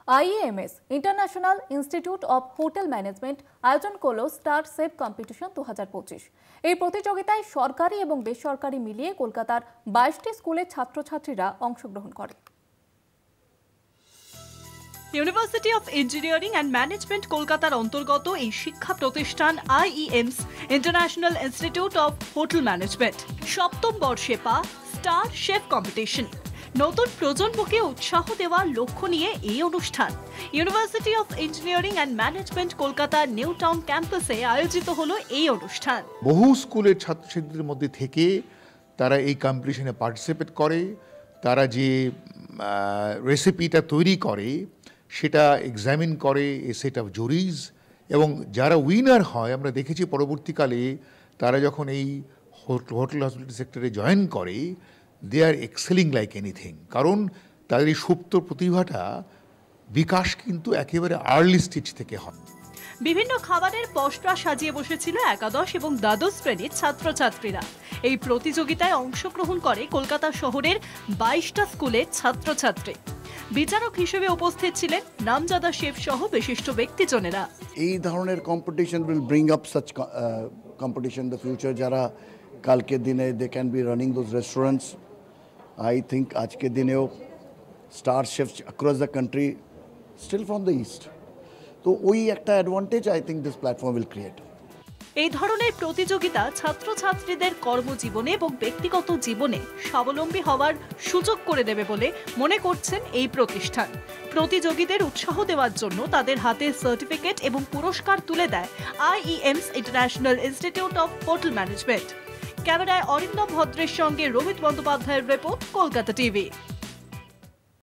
IEMS international institute of hotel management আয়োজন করলো star chef competition 2025। এই প্রতিযোগিতায় সরকারি এবং বেসরকারি মিলিয়ে কলকাতার 22টি স্কুলের ছাত্রছাত্রীরা অংশগ্রহণ করে। University of engineering and management কলকাতার অন্তর্গত এই শিক্ষা প্রতিষ্ঠান IEMS international institute of hotel management সপ্তম বর্ষে পা স্টার শেফ কম্পিটিশন। নতুন প্রজন্মকে উৎসাহ দেওয়ার লক্ষ্য নিয়ে এই অনুষ্ঠান university of engineering and management কলকাতার নিউ টাউন ক্যাম্পাসে আয়োজিত হলো এই অনুষ্ঠান। বহু স্কুলের ছাত্রছাত্রীদের মধ্যে থেকে তারা এই কম্পিটিশনে পার্টিসিপেট করে, তারা যে রেসিপিটা তৈরি করে সেটা এক্সামিন করে এ সেট অফ জুরিজ, এবং যারা উইনার হয় আমরা দেখেছি পরবর্তীকালে তারা যখন এই হোটেল হসপিটালিটি সেক্টরে জয়েন করে দে আর এক্সেলিং লাইক এনিথিং, কারণ তাদের এই সুপ্ত প্রতিভাটা বিকাশ কিন্তু একেবারে আর্লি স্টেজ থেকে হয়। বিভিন্ন খাবারের পসরা সাজিয়ে বসেছিল একাদশ এবং দ্বাদশ শ্রেণীর ছাত্রছাত্রীরা। এই প্রতিযোগিতায় অংশগ্রহণ করে কলকাতা শহরের 22টা স্কুলের ছাত্রছাত্রী। বিচারক হিসেবে উপস্থিত ছিলেন নামজাদা শেফ সহ বিশিষ্ট ব্যক্তিজনেরা। এই ধরনের competition will bring up such competition the future, যারা কালকে দিনে they can be running those restaurants. I think আজকে দিনেও star chefs across the country still from the east, তো ওই একটা advantage I think this platform will create. এই ধরনের প্রতিযোগিতা ছাত্রছাত্রীদের কর্মজীবনে এবং ব্যক্তিগত জীবনে স্বাবলম্বী হওয়ার সুযোগ করে দেবে বলে মনে করছেন এই প্রতিষ্ঠান। প্রতিযোগীদের উৎসাহ দেওয়ার জন্য তাদের হাতে সার্টিফিকেট এবং পুরস্কার তুলে দেয় IEMS international institute of hotel management. ক্যামেরায় অরিন্দম ভদ্রের সঙ্গে রোহিত বন্দ্যোপাধ্যায়ের রিপোর্ট, কলকাতা টিভি।